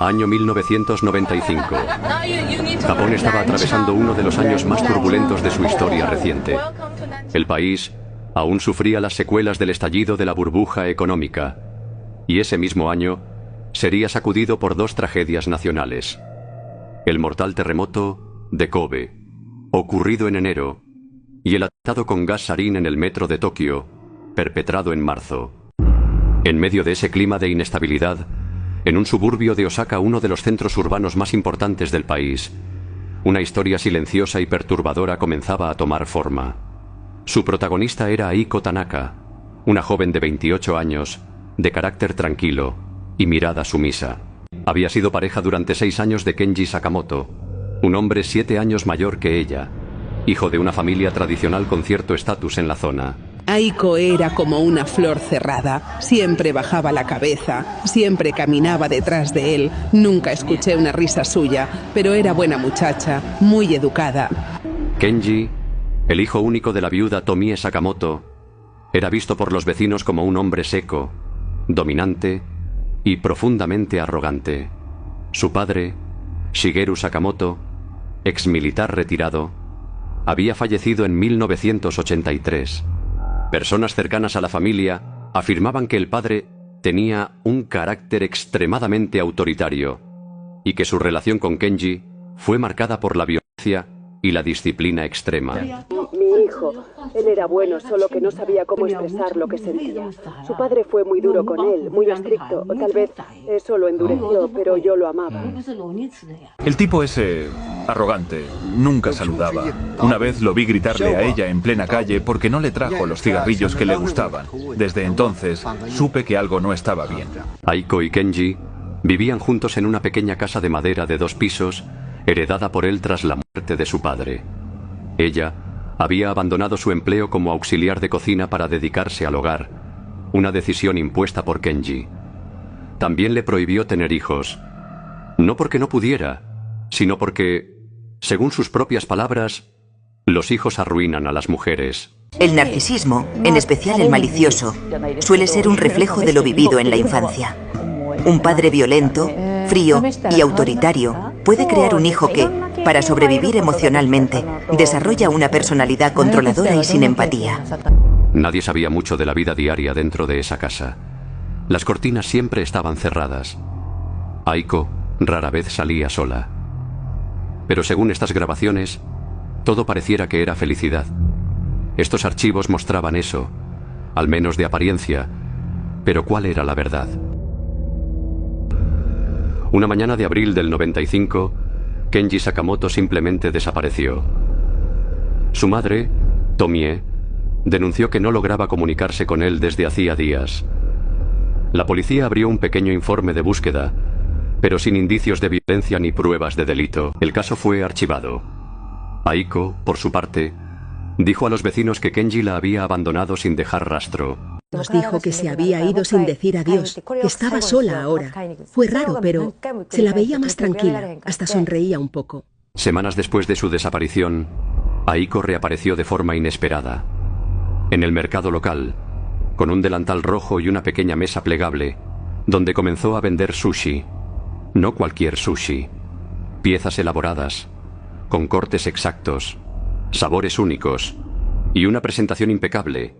Año 1995. Japón estaba atravesando uno de los años más turbulentos de su historia reciente. El país aún sufría las secuelas del estallido de la burbuja económica, y ese mismo año sería sacudido por dos tragedias nacionales. El mortal terremoto de Kobe, ocurrido en enero, y el atentado con gas sarín en el metro de Tokio, perpetrado en marzo. En medio de ese clima de inestabilidad, en un suburbio de Osaka, uno de los centros urbanos más importantes del país, una historia silenciosa y perturbadora comenzaba a tomar forma. Su protagonista era Aiko Tanaka, una joven de 28 años, de carácter tranquilo y mirada sumisa. Había sido pareja durante 6 años de Kenji Sakamoto, un hombre 7 años mayor que ella, hijo de una familia tradicional con cierto estatus en la zona. Aiko era como una flor cerrada. Siempre bajaba la cabeza, siempre caminaba detrás de él. Nunca escuché una risa suya, pero era buena muchacha, muy educada. Kenji, el hijo único de la viuda Tomie Sakamoto, era visto por los vecinos como un hombre seco, dominante y profundamente arrogante. Su padre, Shigeru Sakamoto, exmilitar retirado, había fallecido en 1983. Personas cercanas a la familia afirmaban que el padre tenía un carácter extremadamente autoritario y que su relación con Kenji fue marcada por la violencia y la disciplina extrema. Mi hijo, él era bueno, solo que no sabía cómo expresar lo que sentía. Su padre fue muy duro con él, muy estricto, o tal vez eso lo endureció, pero yo lo amaba. El tipo ese, arrogante, nunca saludaba. Una vez lo vi gritarle a ella en plena calle porque no le trajo los cigarrillos que le gustaban. Desde entonces, supe que algo no estaba bien. Aiko y Kenji vivían juntos en una pequeña casa de madera de 2 pisos, heredada por él tras la muerte de su padre. Ella había abandonado su empleo como auxiliar de cocina para dedicarse al hogar, una decisión impuesta por Kenji. También le prohibió tener hijos, no porque no pudiera, sino porque, según sus propias palabras, los hijos arruinan a las mujeres. El narcisismo, en especial el malicioso, suele ser un reflejo de lo vivido en la infancia. Un padre violento, frío y autoritario puede crear un hijo que, para sobrevivir emocionalmente, desarrolla una personalidad controladora y sin empatía. Nadie sabía mucho de la vida diaria dentro de esa casa. Las cortinas siempre estaban cerradas. Aiko rara vez salía sola. Pero según estas grabaciones, todo pareciera que era felicidad. Estos archivos mostraban eso, al menos de apariencia, pero ¿cuál era la verdad? Una mañana de abril del 95, Kenji Sakamoto simplemente desapareció. Su madre, Tomie, denunció que no lograba comunicarse con él desde hacía días. La policía abrió un pequeño informe de búsqueda, pero sin indicios de violencia ni pruebas de delito. El caso fue archivado. Aiko, por su parte, dijo a los vecinos que Kenji la había abandonado sin dejar rastro. Nos dijo que se había ido sin decir adiós, que estaba sola ahora. Fue raro, pero se la veía más tranquila, hasta sonreía un poco. Semanas después de su desaparición, Aiko reapareció de forma inesperada. En el mercado local, con un delantal rojo y una pequeña mesa plegable, donde comenzó a vender sushi. No cualquier sushi. Piezas elaboradas, con cortes exactos, sabores únicos y una presentación impecable.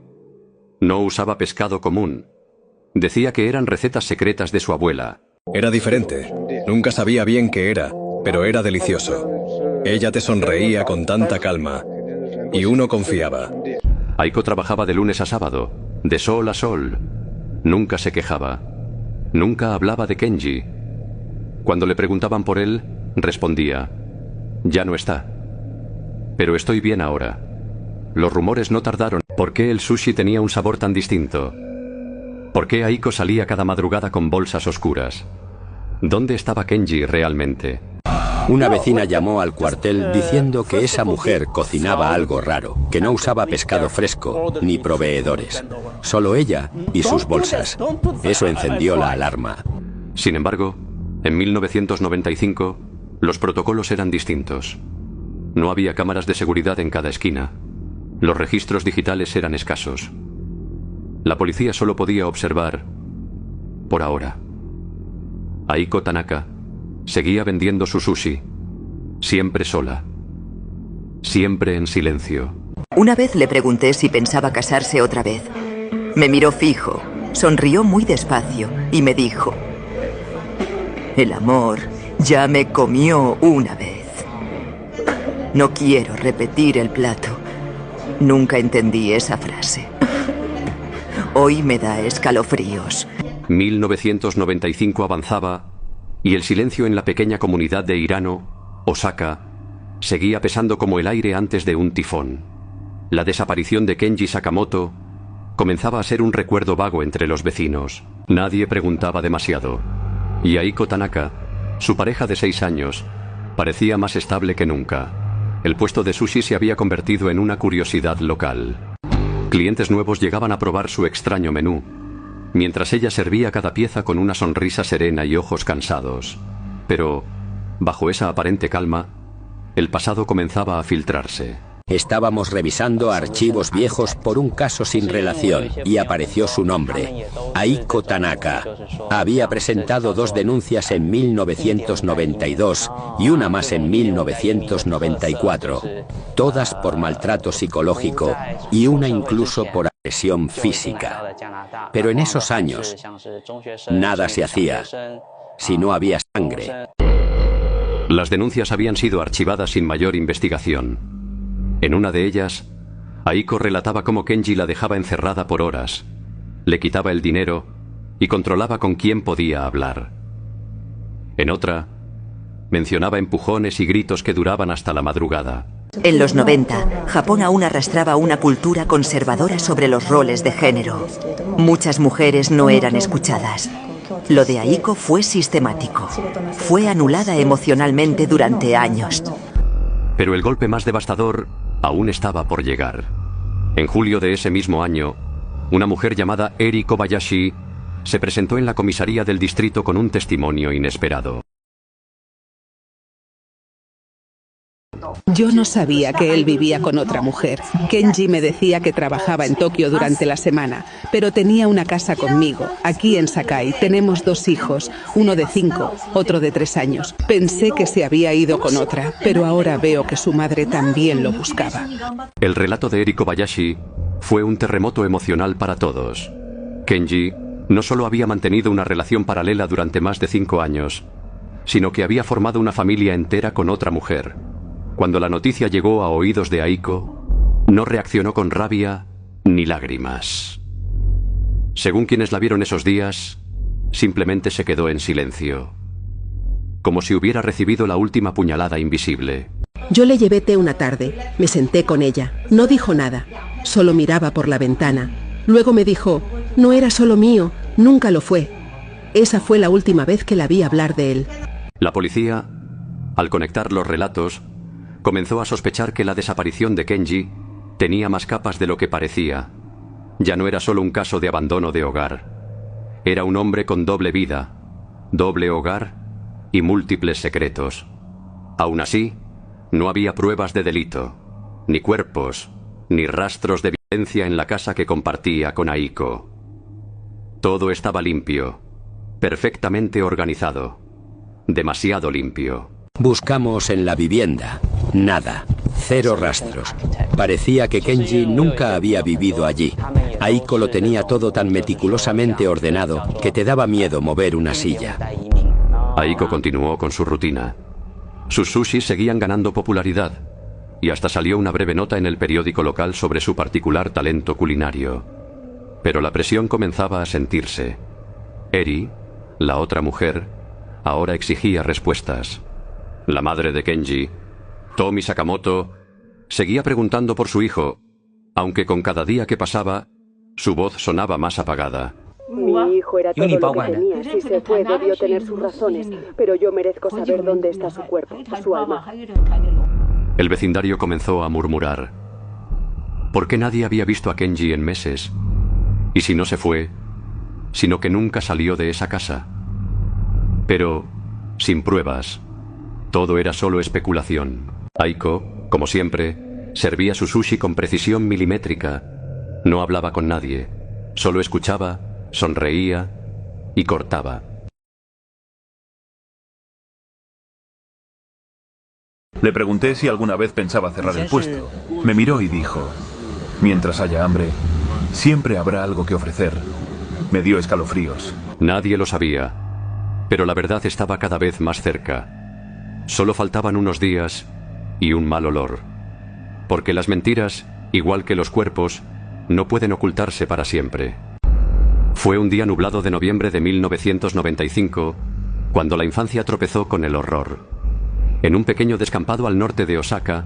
No usaba pescado común. Decía que eran recetas secretas de su abuela. Era diferente. Nunca sabía bien qué era, pero era delicioso. Ella te sonreía con tanta calma, y uno confiaba. Aiko trabajaba de lunes a sábado, de sol a sol. Nunca se quejaba. Nunca hablaba de Kenji. Cuando le preguntaban por él, respondía: ya no está. Pero estoy bien ahora. Los rumores no tardaron. ¿Por qué el sushi tenía un sabor tan distinto? ¿Por qué Aiko salía cada madrugada con bolsas oscuras? ¿Dónde estaba Kenji realmente? Una vecina llamó al cuartel diciendo que esa mujer cocinaba algo raro, que no usaba pescado fresco ni proveedores. Solo ella y sus bolsas. Eso encendió la alarma. Sin embargo, en 1995, los protocolos eran distintos. No había cámaras de seguridad en cada esquina. Los registros digitales eran escasos. La policía solo podía observar, por ahora. Aiko Tanaka Seguía vendiendo su sushi, siempre sola, siempre en silencio. Una vez le pregunté si pensaba casarse otra vez. Me miró fijo, sonrió muy despacio y me dijo: el amor ya me comió una vez. No quiero repetir el plato. Nunca entendí esa frase. Hoy me da escalofríos. 1995 avanzaba y el silencio en la pequeña comunidad de Hirano, Osaka, seguía pesando como el aire antes de un tifón. La desaparición de Kenji Sakamoto comenzaba a ser un recuerdo vago entre los vecinos. Nadie preguntaba demasiado. Y Aiko Tanaka, su pareja de 6 años, parecía más estable que nunca. El puesto de sushi se había convertido en una curiosidad local. Clientes nuevos llegaban a probar su extraño menú, mientras ella servía cada pieza con una sonrisa serena y ojos cansados. Pero, bajo esa aparente calma, el pasado comenzaba a filtrarse. Estábamos revisando archivos viejos por un caso sin relación y apareció su nombre, Aiko Tanaka. Había presentado 2 denuncias en 1992 y una más en 1994, todas por maltrato psicológico y una incluso por agresión física. Pero en esos años, nada se hacía si no había sangre. Las denuncias habían sido archivadas sin mayor investigación. En una de ellas, Aiko relataba cómo Kenji la dejaba encerrada por horas, le quitaba el dinero y controlaba con quién podía hablar. En otra, mencionaba empujones y gritos que duraban hasta la madrugada. En los 90, Japón aún arrastraba una cultura conservadora sobre los roles de género. Muchas mujeres no eran escuchadas. Lo de Aiko fue sistemático. Fue anulada emocionalmente durante años. Pero el golpe más devastador aún estaba por llegar. En julio de ese mismo año, una mujer llamada Eri Kobayashi se presentó en la comisaría del distrito con un testimonio inesperado. Yo no sabía que él vivía con otra mujer. Kenji me decía que trabajaba en Tokio durante la semana, pero tenía una casa conmigo. Aquí en Sakai tenemos 2 hijos, uno de 5, otro de 3 años. Pensé que se había ido con otra, pero ahora veo que su madre también lo buscaba. El relato de Eri Kobayashi fue un terremoto emocional para todos. Kenji no solo había mantenido una relación paralela durante más de 5 años, sino que había formado una familia entera con otra mujer. Cuando la noticia llegó a oídos de Aiko, no reaccionó con rabia ni lágrimas. Según quienes la vieron esos días, simplemente se quedó en silencio, como si hubiera recibido la última puñalada invisible. Yo le llevé té una tarde, me senté con ella, no dijo nada, solo miraba por la ventana. Luego me dijo: no era solo mío, nunca lo fue. Esa fue la última vez que la vi hablar de él. La policía, al conectar los relatos, comenzó a sospechar que la desaparición de Kenji tenía más capas de lo que parecía. Ya no era solo un caso de abandono de hogar. Era un hombre con doble vida, doble hogar y múltiples secretos. Aún así, no había pruebas de delito, ni cuerpos, ni rastros de violencia en la casa que compartía con Aiko. Todo estaba limpio, perfectamente organizado, demasiado limpio. Buscamos en la vivienda. Nada. 0 rastros. Parecía que Kenji nunca había vivido allí. Aiko lo tenía todo tan meticulosamente ordenado que te daba miedo mover una silla. Aiko continuó con su rutina. Sus sushis seguían ganando popularidad, y hasta salió una breve nota en el periódico local sobre su particular talento culinario. Pero la presión comenzaba a sentirse. Eri, la otra mujer, ahora exigía respuestas. La madre de Kenji, Tomi Sakamoto, seguía preguntando por su hijo, aunque con cada día que pasaba, su voz sonaba más apagada. Mi hijo era todo lo que tenía. Si se fue, debió tener sus razones. Pero yo merezco saber dónde está su cuerpo, su alma. El vecindario comenzó a murmurar. ¿Por qué nadie había visto a Kenji en meses? Y si no se fue, sino que nunca salió de esa casa. Pero, sin pruebas, todo era solo especulación. Aiko, como siempre, servía su sushi con precisión milimétrica. No hablaba con nadie, solo escuchaba, sonreía y cortaba. Le pregunté si alguna vez pensaba cerrar el puesto. Me miró y dijo: mientras haya hambre, siempre habrá algo que ofrecer. Me dio escalofríos. Nadie lo sabía, pero la verdad estaba cada vez más cerca. Solo faltaban unos días y un mal olor. Porque las mentiras, igual que los cuerpos, no pueden ocultarse para siempre. Fue un día nublado de noviembre de 1995, cuando la infancia tropezó con el horror. En un pequeño descampado al norte de Osaka,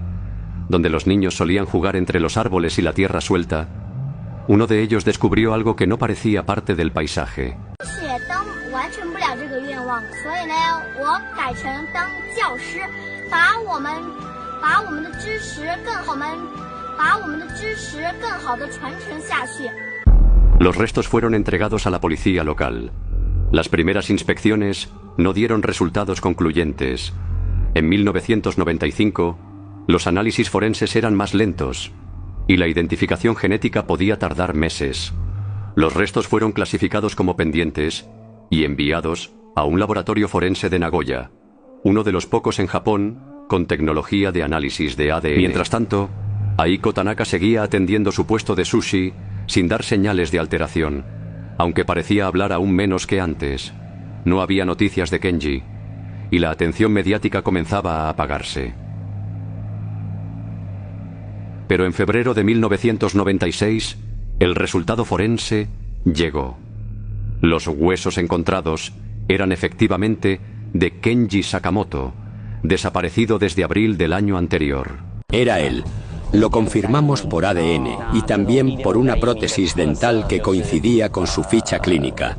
donde los niños solían jugar entre los árboles y la tierra suelta, uno de ellos descubrió algo que no parecía parte del paisaje. Los restos fueron entregados a la policía local. Las primeras inspecciones no dieron resultados concluyentes. En 1995, los análisis forenses eran más lentos y la identificación genética podía tardar meses. Los restos fueron clasificados como pendientes y enviados a un laboratorio forense de Nagoya, uno de los pocos en Japón con tecnología de análisis de ADN. Mientras tanto, Aiko Tanaka seguía atendiendo su puesto de sushi sin dar señales de alteración, aunque parecía hablar aún menos que antes. No había noticias de Kenji, y la atención mediática comenzaba a apagarse. Pero en febrero de 1996, el resultado forense llegó. Los huesos encontrados eran efectivamente de Kenji Sakamoto, desaparecido desde abril del año anterior. Era él. Lo confirmamos por ADN y también por una prótesis dental que coincidía con su ficha clínica.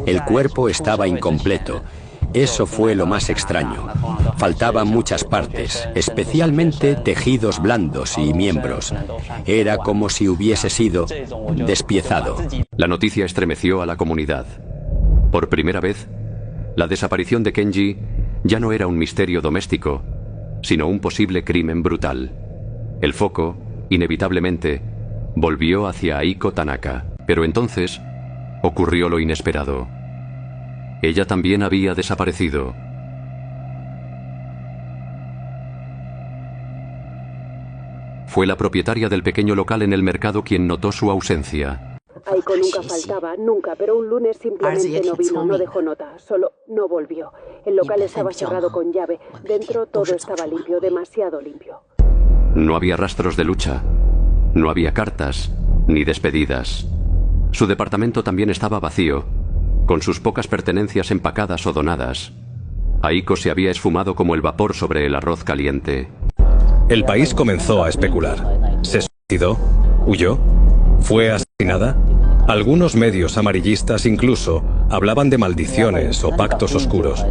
El cuerpo estaba incompleto. Eso fue lo más extraño. Faltaban muchas partes, especialmente tejidos blandos y miembros. Era como si hubiese sido despiezado. La noticia estremeció a la comunidad. Por primera vez, la desaparición de Kenji ya no era un misterio doméstico, sino un posible crimen brutal. El foco, inevitablemente, volvió hacia Aiko Tanaka. Pero entonces ocurrió lo inesperado. Ella también había desaparecido. Fue la propietaria del pequeño local en el mercado quien notó su ausencia. Aiko nunca faltaba, nunca, pero un lunes simplemente no vino, no dejó nota, solo no volvió. El local estaba cerrado con llave, dentro todo estaba limpio, demasiado limpio. No había rastros de lucha, no había cartas, ni despedidas. Su departamento también estaba vacío, con sus pocas pertenencias empacadas o donadas. Aiko se había esfumado como el vapor sobre el arroz caliente. El país comenzó a especular. ¿Se suicidó? ¿Huyó? ¿Fue asesinada? Algunos medios amarillistas incluso hablaban de maldiciones o pactos oscuros.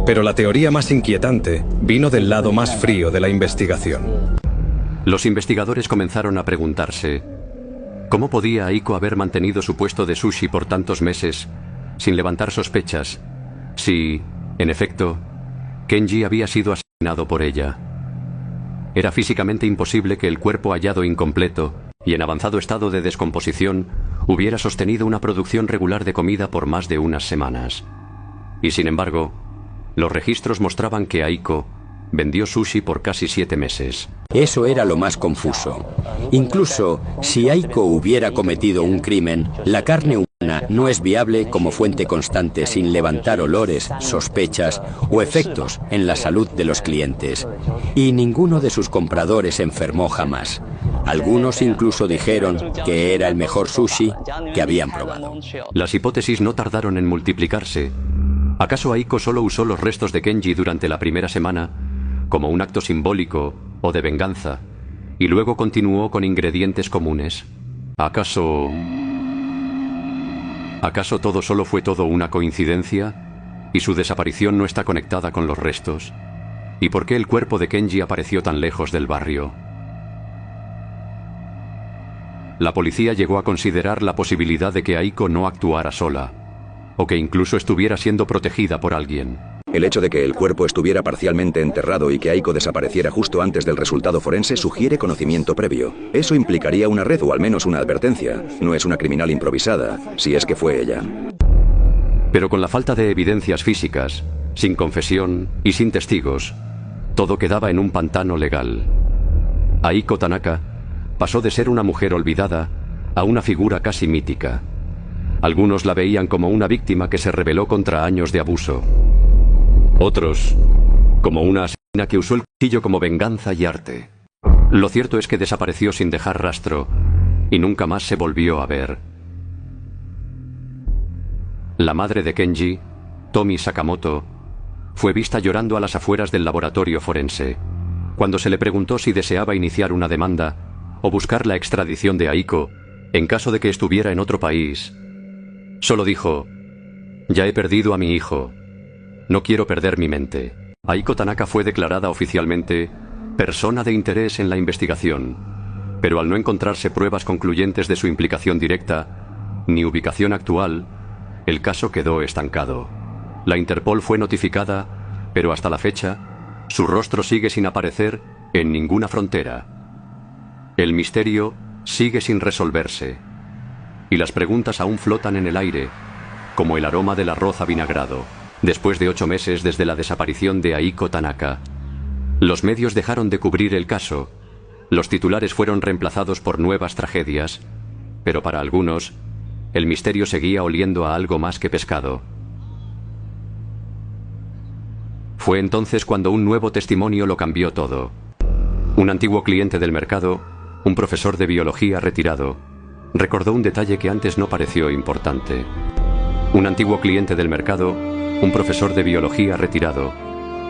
Pero la teoría más inquietante vino del lado más frío de la investigación. Los investigadores comenzaron a preguntarse: ¿cómo podía Aiko haber mantenido su puesto de sushi por tantos meses sin levantar sospechas, si, en efecto, Kenji había sido asesinado por ella? Era físicamente imposible que el cuerpo hallado incompleto y en avanzado estado de descomposición hubiera sostenido una producción regular de comida por más de unas semanas. Y sin embargo, los registros mostraban que Aiko vendió sushi por casi 7 meses. Eso era lo más confuso. Incluso si Aiko hubiera cometido un crimen, la carne humana no es viable como fuente constante sin levantar olores, sospechas o efectos en la salud de los clientes. Y ninguno de sus compradores enfermó jamás. Algunos incluso dijeron que era el mejor sushi que habían probado. Las hipótesis no tardaron en multiplicarse. ¿Acaso Aiko solo usó los restos de Kenji durante la primera semana como un acto simbólico o de venganza, y luego continuó con ingredientes comunes? ¿Acaso todo solo fue todo una coincidencia y su desaparición no está conectada con los restos? ¿Y por qué el cuerpo de Kenji apareció tan lejos del barrio? La policía llegó a considerar la posibilidad de que Aiko no actuara sola, o que incluso estuviera siendo protegida por alguien. El hecho de que el cuerpo estuviera parcialmente enterrado y que Aiko desapareciera justo antes del resultado forense sugiere conocimiento previo. Eso implicaría una red o al menos una advertencia. No es una criminal improvisada, si es que fue ella. Pero con la falta de evidencias físicas, sin confesión y sin testigos, Todo quedaba en un pantano legal. Aiko Tanaka pasó de ser una mujer olvidada a una figura casi mítica. Algunos la veían como una víctima que se rebeló contra años de abuso. Otros, como una asesina que usó el cuchillo como venganza y arte. Lo cierto es que desapareció sin dejar rastro y nunca más se volvió a ver. La madre de Kenji, Tomi Sakamoto, fue vista llorando a las afueras del laboratorio forense. Cuando se le preguntó si deseaba iniciar una demanda o buscar la extradición de Aiko en caso de que estuviera en otro país, solo dijo: «Ya he perdido a mi hijo. No quiero perder mi mente». Aiko Tanaka fue declarada oficialmente persona de interés en la investigación, pero al no encontrarse pruebas concluyentes de su implicación directa ni ubicación actual, el caso quedó estancado. La Interpol fue notificada, pero hasta la fecha, su rostro sigue sin aparecer en ninguna frontera. El misterio sigue sin resolverse, y las preguntas aún flotan en el aire, como el aroma del arroz avinagrado. Después de 8 meses desde la desaparición de Aiko Tanaka, los medios dejaron de cubrir el caso, los titulares fueron reemplazados por nuevas tragedias, pero para algunos, el misterio seguía oliendo a algo más que pescado. Fue entonces cuando un nuevo testimonio lo cambió todo. Un antiguo cliente del mercado, un profesor de biología retirado, recordó un detalle que antes no pareció importante. Un antiguo cliente del mercado, un profesor de biología retirado,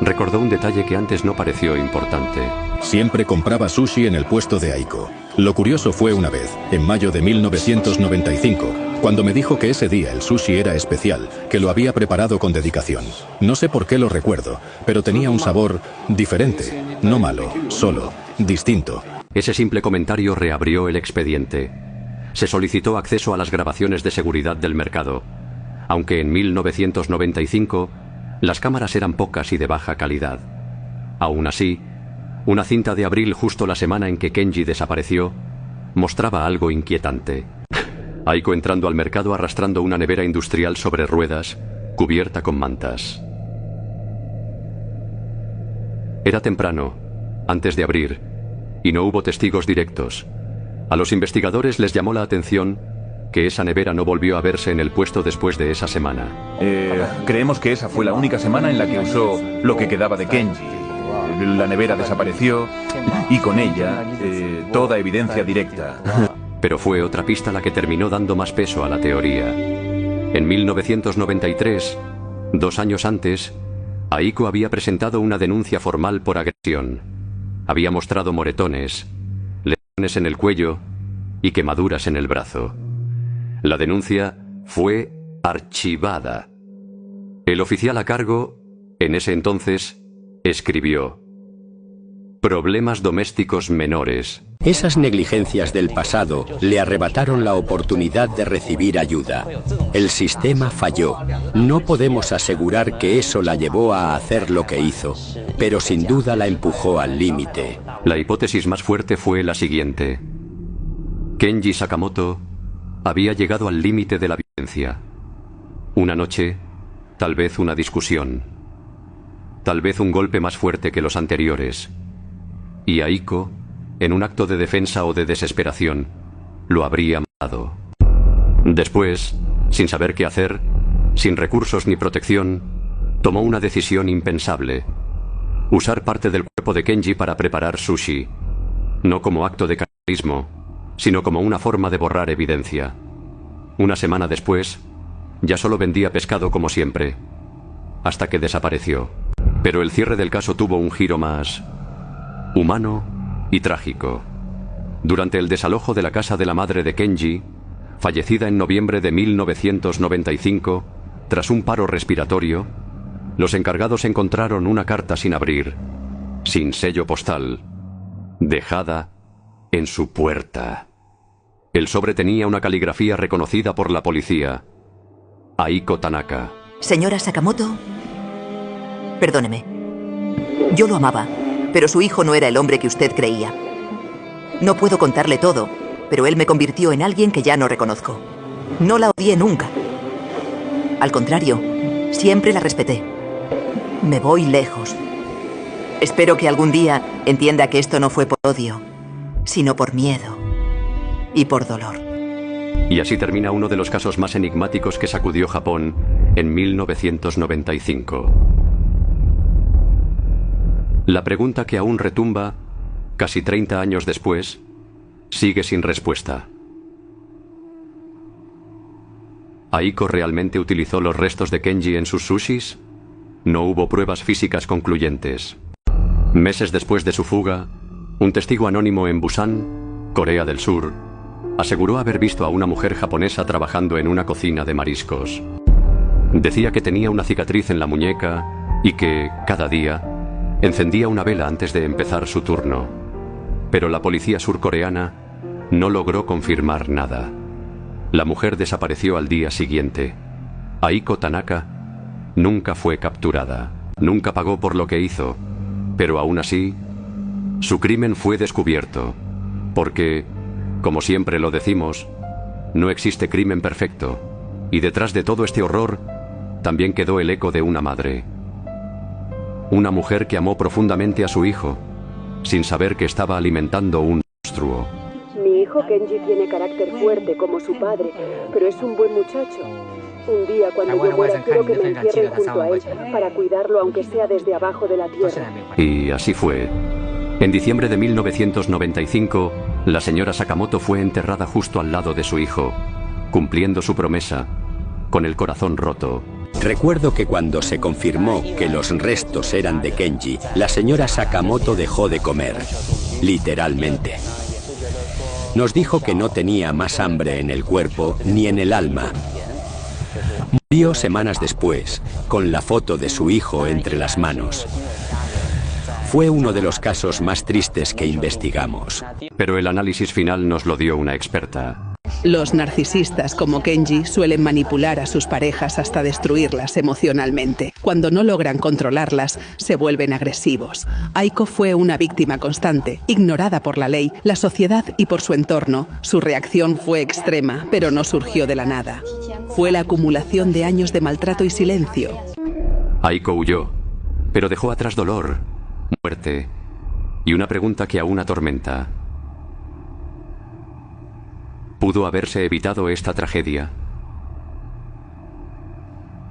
recordó un detalle que antes no pareció importante. Siempre compraba sushi en el puesto de Aiko. Lo curioso fue una vez, en mayo de 1995, cuando me dijo que ese día el sushi era especial, que lo había preparado con dedicación. No sé por qué lo recuerdo, pero tenía un sabor diferente, no malo, solo distinto. Ese simple comentario reabrió el expediente. Se solicitó acceso a las grabaciones de seguridad del mercado, aunque en 1995 las cámaras eran pocas y de baja calidad. Aún así, una cinta de abril justo la semana en que Kenji desapareció mostraba algo inquietante. Aiko entrando al mercado arrastrando una nevera industrial sobre ruedas, cubierta con mantas. Era temprano, antes de abrir, y no hubo testigos directos. A los investigadores les llamó la atención que esa nevera no volvió a verse en el puesto después de esa semana. Creemos que esa fue la única semana en la que usó lo que quedaba de Kenji. La nevera desapareció y con ella toda evidencia directa. Pero fue otra pista la que terminó dando más peso a la teoría. En 1993, 2 años antes, Aiko había presentado una denuncia formal por agresión. Había mostrado moretones, lesiones en el cuello y quemaduras en el brazo. La denuncia fue archivada. El oficial a cargo, en ese entonces, escribió: «Problemas domésticos menores». Esas negligencias del pasado le arrebataron la oportunidad de recibir ayuda. El sistema falló. No podemos asegurar que eso la llevó a hacer lo que hizo, pero sin duda la empujó al límite. La hipótesis más fuerte fue la siguiente. Kenji Sakamoto había llegado al límite de la violencia. Una noche, tal vez una discusión, tal vez un golpe más fuerte que los anteriores. Y Aiko, en un acto de defensa o de desesperación, lo habría matado. Después, sin saber qué hacer, sin recursos ni protección, tomó una decisión impensable: usar parte del cuerpo de Kenji para preparar sushi, no como acto de canibalismo, sino como una forma de borrar evidencia. Una semana después, ya solo vendía pescado como siempre, hasta que desapareció. Pero el cierre del caso tuvo un giro más humano y trágico. Durante el desalojo de la casa de la madre de Kenji, fallecida en noviembre de 1995, tras un paro respiratorio, los encargados encontraron una carta sin abrir, sin sello postal, dejada en su puerta. El sobre tenía una caligrafía reconocida por la policía: Aiko Tanaka. Señora Sakamoto, perdóneme. Yo lo amaba, pero su hijo no era el hombre que usted creía. No puedo contarle todo, pero él me convirtió en alguien que ya no reconozco. No la odié nunca. Al contrario, siempre la respeté. Me voy lejos. Espero que algún día entienda que esto no fue por odio, sino por miedo y por dolor. Y así termina uno de los casos más enigmáticos que sacudió Japón en 1995. La pregunta que aún retumba, casi 30 años después, sigue sin respuesta. ¿Aiko realmente utilizó los restos de Kenji en sus sushis? No hubo pruebas físicas concluyentes. Meses después de su fuga, un testigo anónimo en Busan, Corea del Sur, aseguró haber visto a una mujer japonesa trabajando en una cocina de mariscos. Decía que tenía una cicatriz en la muñeca y que, cada día, encendía una vela antes de empezar su turno. Pero la policía surcoreana no logró confirmar nada. La mujer desapareció al día siguiente. Aiko Tanaka nunca fue capturada. Nunca pagó por lo que hizo. Pero aún así, su crimen fue descubierto. Porque, como siempre lo decimos, no existe crimen perfecto. Y detrás de todo este horror, también quedó el eco de una madre. Una mujer que amó profundamente a su hijo, sin saber que estaba alimentando un monstruo. Mi hijo Kenji tiene carácter fuerte como su padre, pero es un buen muchacho. Un día cuando yo muera quiero que me entierren junto a él para cuidarlo aunque sea desde abajo de la tierra. Y así fue. En diciembre de 1995, la señora Sakamoto fue enterrada justo al lado de su hijo, cumpliendo su promesa, con el corazón roto. Recuerdo que cuando se confirmó que los restos eran de Kenji, la señora Sakamoto dejó de comer, literalmente. Nos dijo que no tenía más hambre en el cuerpo ni en el alma. Murió semanas después, con la foto de su hijo entre las manos. Fue uno de los casos más tristes que investigamos. Pero el análisis final nos lo dio una experta. Los narcisistas como Kenji suelen manipular a sus parejas hasta destruirlas emocionalmente. Cuando no logran controlarlas, se vuelven agresivos. Aiko fue una víctima constante, ignorada por la ley, la sociedad y por su entorno. Su reacción fue extrema, pero no surgió de la nada. Fue la acumulación de años de maltrato y silencio. Aiko huyó, pero dejó atrás dolor, muerte y una pregunta que aún atormenta. ¿Pudo haberse evitado esta tragedia?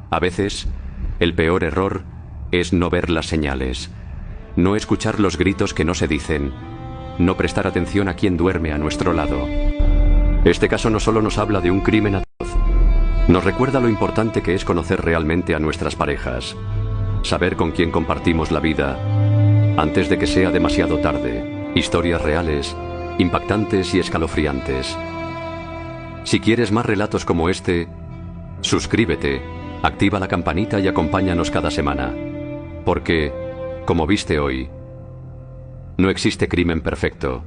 A veces, el peor error es no ver las señales, no escuchar los gritos que no se dicen, no prestar atención a quien duerme a nuestro lado. Este caso no solo nos habla de un crimen atroz, nos recuerda lo importante que es conocer realmente a nuestras parejas, saber con quién compartimos la vida, antes de que sea demasiado tarde. Historias reales, impactantes y escalofriantes. Si quieres más relatos como este, suscríbete, activa la campanita y acompáñanos cada semana. Porque, como viste hoy, no existe crimen perfecto.